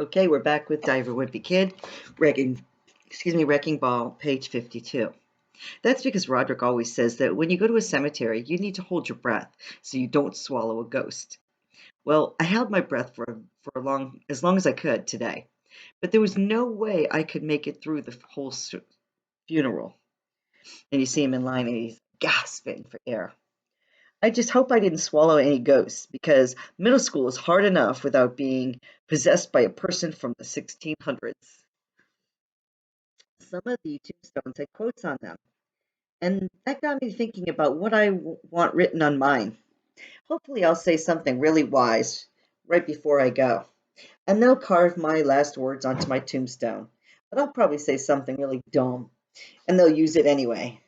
Okay, we're back with Diver Wimpy Kid, Wrecking Ball, page 52. That's because Roderick always says that when you go to a cemetery, you need to hold your breath so you don't swallow a ghost. Well, I held my breath as long as I could today, but there was no way I could make it through the whole funeral. And you see him in line and he's gasping for air. I just hope I didn't swallow any ghosts because middle school is hard enough without being possessed by a person from the 1600s. Some of the tombstones had quotes on them, and that got me thinking about what I want written on mine. Hopefully, I'll say something really wise right before I go, and they'll carve my last words onto my tombstone. But I'll probably say something really dumb, and they'll use it anyway.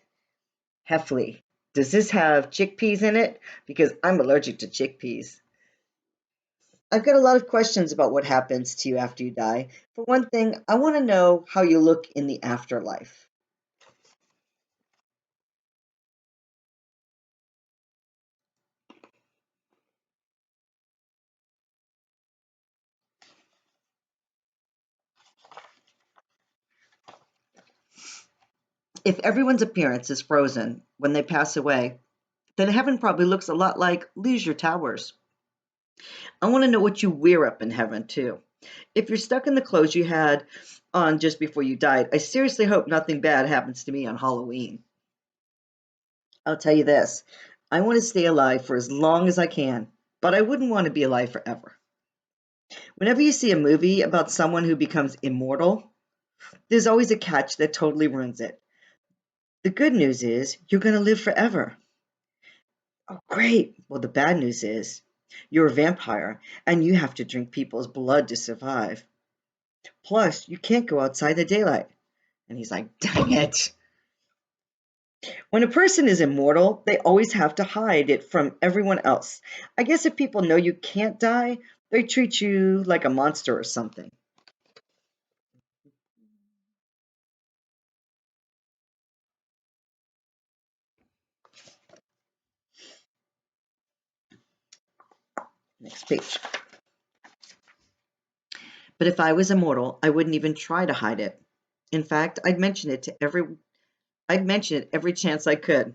Heffley, does this have chickpeas in it? Because I'm allergic to chickpeas. I've got a lot of questions about what happens to you after you die. For one thing, I want to know how you look in the afterlife. If everyone's appearance is frozen when they pass away, then heaven probably looks a lot like leisure towers. I want to know what you wear up in heaven, too. If you're stuck in the clothes you had on just before you died, I seriously hope nothing bad happens to me on Halloween. I'll tell you this, I want to stay alive for as long as I can, but I wouldn't want to be alive forever. Whenever you see a movie about someone who becomes immortal, there's always a catch that totally ruins it. The good news is you're going to live forever. Oh, great. Well, the bad news is you're a vampire and you have to drink people's blood to survive. Plus, you can't go outside the daylight. And he's like, dang it. When a person is immortal, they always have to hide it from everyone else. I guess if people know you can't die, they treat you like a monster or something. Next page. But if I was immortal, I wouldn't even try to hide it. In fact, I'd mention it every chance I could.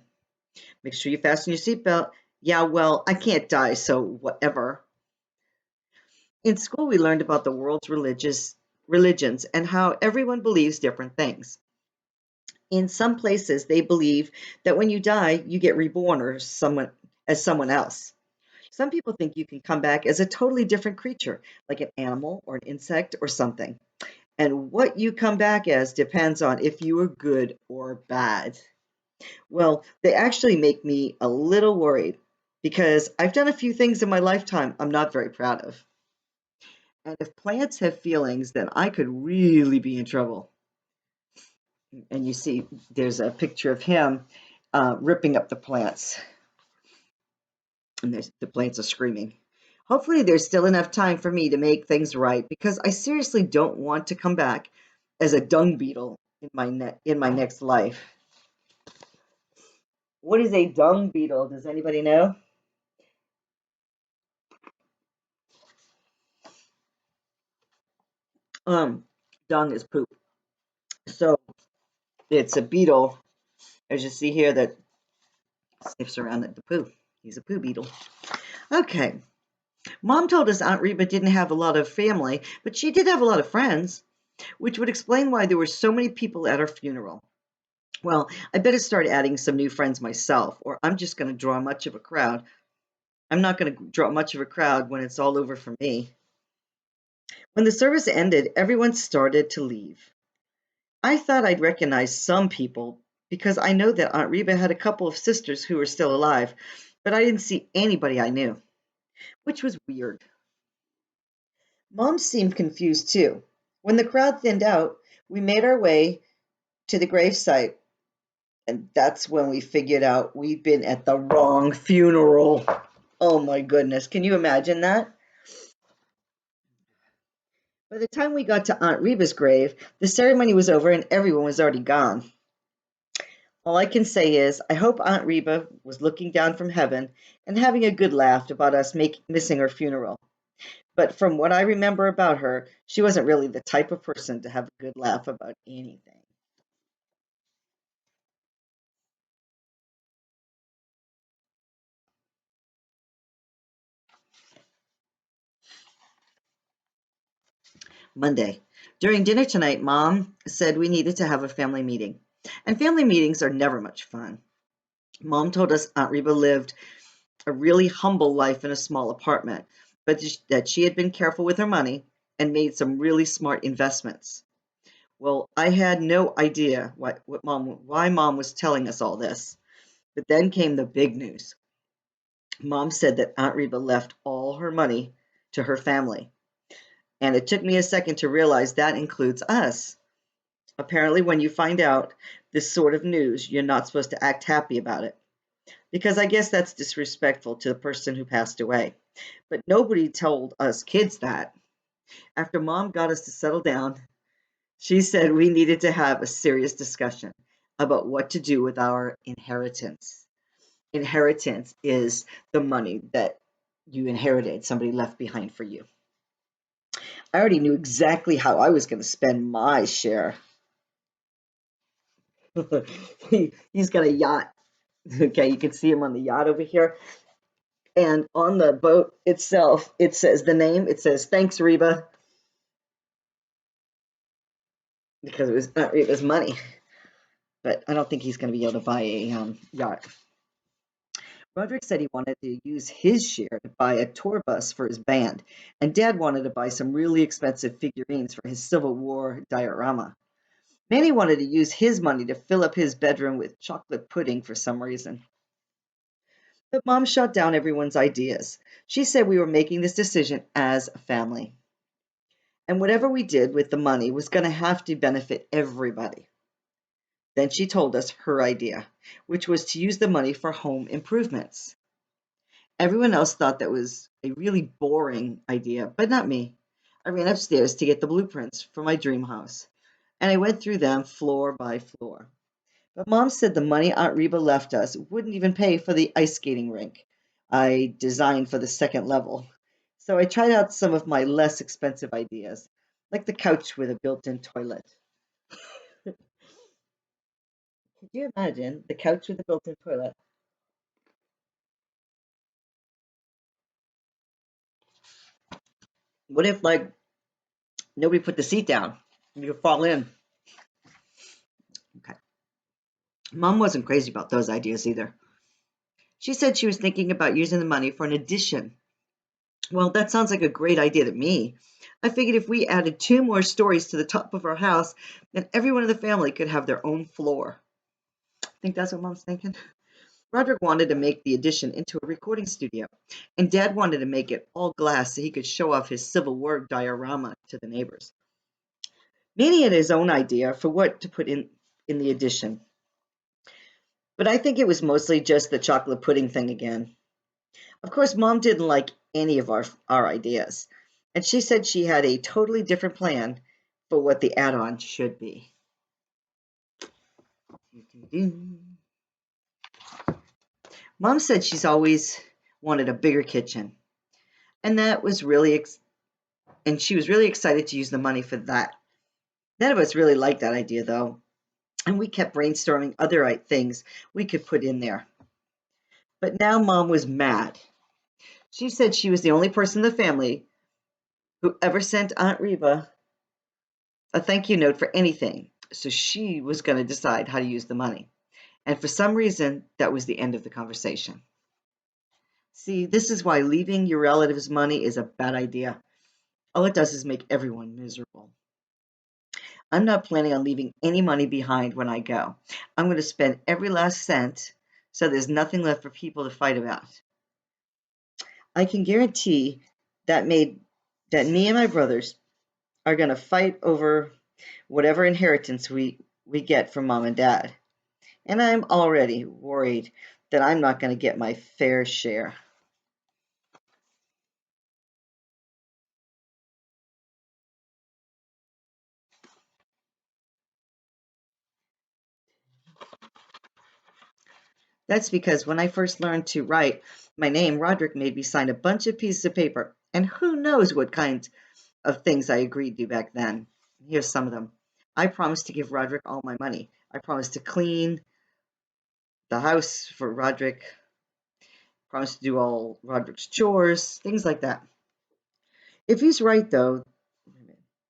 Make sure you fasten your seatbelt. Yeah, well, I can't die, so whatever. In school, we learned about the world's religions and how everyone believes different things. In some places, they believe that when you die, you get reborn as someone else. Some people think you can come back as a totally different creature, like an animal or an insect or something. And what you come back as depends on if you were good or bad. Well, they actually make me a little worried because I've done a few things in my lifetime I'm not very proud of. And if plants have feelings, then I could really be in trouble. And you see, there's a picture of him ripping up the plants, and the plants are screaming. Hopefully, there's still enough time for me to make things right because I seriously don't want to come back as a dung beetle in my next life. What is a dung beetle? Does anybody know? Um, Dung is poop. So it's a beetle, as you see here, that sniffs around at the poo. He's a poo beetle. Okay. Mom told us Aunt Reba didn't have a lot of family, but she did have a lot of friends, which would explain why there were so many people at her funeral. Well, I better start adding some new friends myself, or I'm just going to draw much of a crowd. I'm not going to draw much of a crowd when it's all over for me. When the service ended, everyone started to leave. I thought I'd recognize some people because I know that Aunt Reba had a couple of sisters who were still alive, but I didn't see anybody I knew, which was weird. Mom seemed confused too. When the crowd thinned out, we made our way to the gravesite, and that's when we figured out we'd been at the wrong funeral. Oh my goodness, can you imagine that? By the time we got to Aunt Reba's grave, the ceremony was over and everyone was already gone. All I can say is, I hope Aunt Reba was looking down from heaven and having a good laugh about us missing her funeral. But from what I remember about her, she wasn't really the type of person to have a good laugh about anything. Monday. During dinner tonight, Mom said we needed to have a family meeting. And family meetings are never much fun. Mom told us Aunt Reba lived a really humble life in a small apartment, but that she had been careful with her money and made some really smart investments. Well, I had no idea why Mom was telling us all this. But then came the big news. Mom said that Aunt Reba left all her money to her family. And it took me a second to realize that includes us. Apparently, when you find out this sort of news, you're not supposed to act happy about it. Because I guess that's disrespectful to the person who passed away. But nobody told us kids that. After Mom got us to settle down, she said we needed to have a serious discussion about what to do with our inheritance. Inheritance is the money that you inherited, somebody left behind for you. I already knew exactly how I was going to spend my share. He's got a yacht. Okay, you can see him on the yacht over here. And on the boat itself, it says the name, it says, "Thanks, Reba," because it was not Reba's money. But I don't think he's going to be able to buy a yacht. Roderick said he wanted to use his share to buy a tour bus for his band, and Dad wanted to buy some really expensive figurines for his Civil War diorama. Manny wanted to use his money to fill up his bedroom with chocolate pudding for some reason. But Mom shot down everyone's ideas. She said we were making this decision as a family. And whatever we did with the money was going to have to benefit everybody. Then she told us her idea, which was to use the money for home improvements. Everyone else thought that was a really boring idea, but not me. I ran upstairs to get the blueprints for my dream house, and I went through them floor by floor. But Mom said the money Aunt Reba left us wouldn't even pay for the ice skating rink I designed for the second level. So I tried out some of my less expensive ideas, like the couch with a built-in toilet. Could you imagine the couch with a built-in toilet? What if, like, nobody put the seat down? You could fall in. Okay. Mom wasn't crazy about those ideas either. She said she was thinking about using the money for an addition. Well, that sounds like a great idea to me. I figured if we added two more stories to the top of our house, then everyone in the family could have their own floor. I think that's what Mom's thinking. Roderick wanted to make the addition into a recording studio, and Dad wanted to make it all glass so he could show off his Civil War diorama to the neighbors. Manny had his own idea for what to put in the addition, but I think it was mostly just the chocolate pudding thing again. Of course, Mom didn't like any of our ideas, and she said she had a totally different plan for what the add-on should be. Mom said she's always wanted a bigger kitchen, and that was really and she was really excited to use the money for that. None of us really liked that idea though, and we kept brainstorming other things we could put in there. But now Mom was mad. She said she was the only person in the family who ever sent Aunt Reba a thank you note for anything. So she was going to decide how to use the money. And for some reason, that was the end of the conversation. See, this is why leaving your relatives money is a bad idea. All it does is make everyone miserable. I'm not planning on leaving any money behind when I go. I'm going to spend every last cent so there's nothing left for people to fight about. I can guarantee that made that me and my brothers are going to fight over whatever inheritance we get from Mom and Dad. And I'm already worried that I'm not going to get my fair share. That's because when I first learned to write my name, Roderick made me sign a bunch of pieces of paper, And who knows what kinds of things I agreed to back then. Here's some of them. I promised to give Roderick all my money. I promised to clean the house for Roderick. Promised to do all Roderick's chores, things like that. If he's right, though,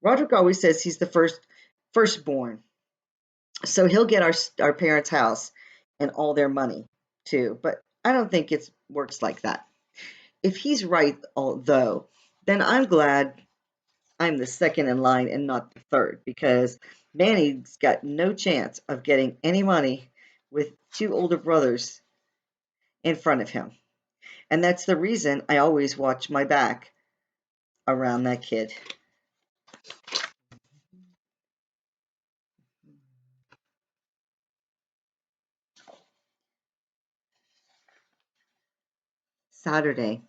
Roderick always says he's the firstborn, so he'll get our parents' house and all their money too. But I don't think it works like that. If he's right, though, then I'm glad I'm the second in line and not the third, because Manny's got no chance of getting any money with two older brothers in front of him. And that's the reason I always watch my back around that kid. Saturday.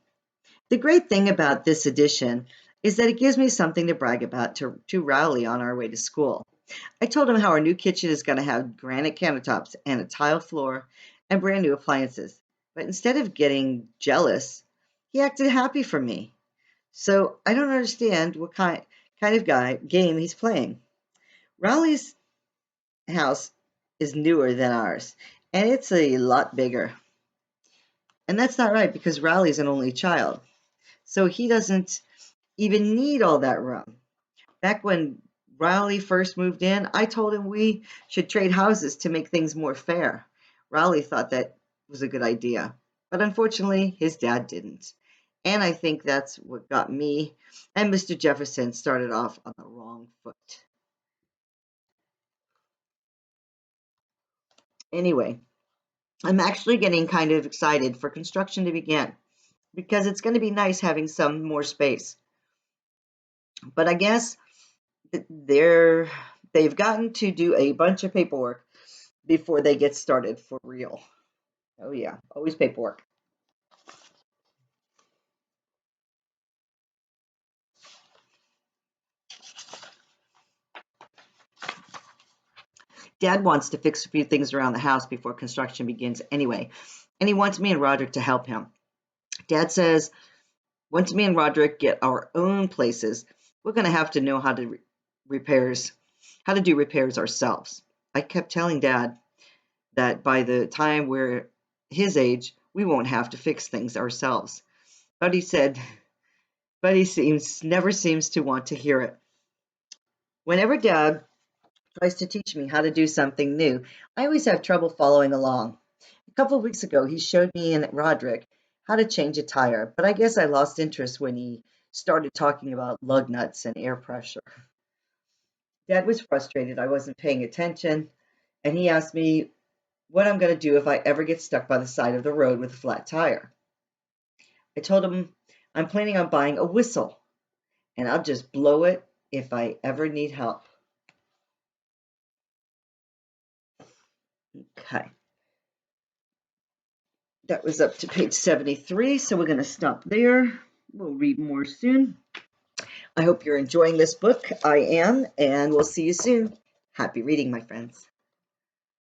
The great thing about this edition is that it gives me something to brag about to rally on our way to school. I told him how our new kitchen is going to have granite countertops and a tile floor and brand new appliances. But instead of getting jealous, he acted happy for me. So I don't understand what kind of game he's playing. Riley's house is newer than ours, and it's a lot bigger. And that's not right because Riley's an only child. So he doesn't even need all that room. Back when Riley first moved in, I told him we should trade houses to make things more fair. Riley thought that was a good idea, but unfortunately, his dad didn't. And I think that's what got me and Mr. Jefferson started off on the wrong foot. Anyway, I'm actually getting kind of excited for construction to begin because it's going to be nice having some more space. But I guess they're they've gotten to do a bunch of paperwork before they get started for real. Oh yeah, always paperwork. Dad wants to fix a few things around the house before construction begins anyway, and he wants me and Roderick to help him. Dad says once me and Roderick get our own places, we're going to have to know repairs, how to do repairs ourselves. I kept telling Dad that by the time we're his age, we won't have to fix things ourselves. But he said, but he never seems to want to hear it. Whenever Dad tries to teach me how to do something new, I always have trouble following along. A couple of weeks ago, he showed me and Roderick how to change a tire, but I guess I lost interest when he started talking about lug nuts and air pressure. Dad was frustrated I wasn't paying attention, and he asked me what I'm going to do if I ever get stuck by the side of the road with a flat tire. I told him I'm planning on buying a whistle, and I'll just blow it if I ever need help. Okay. That was up to page 73, so we're going to stop there. We'll read more soon. I hope you're enjoying this book. I am, and we'll see you soon. Happy reading, my friends.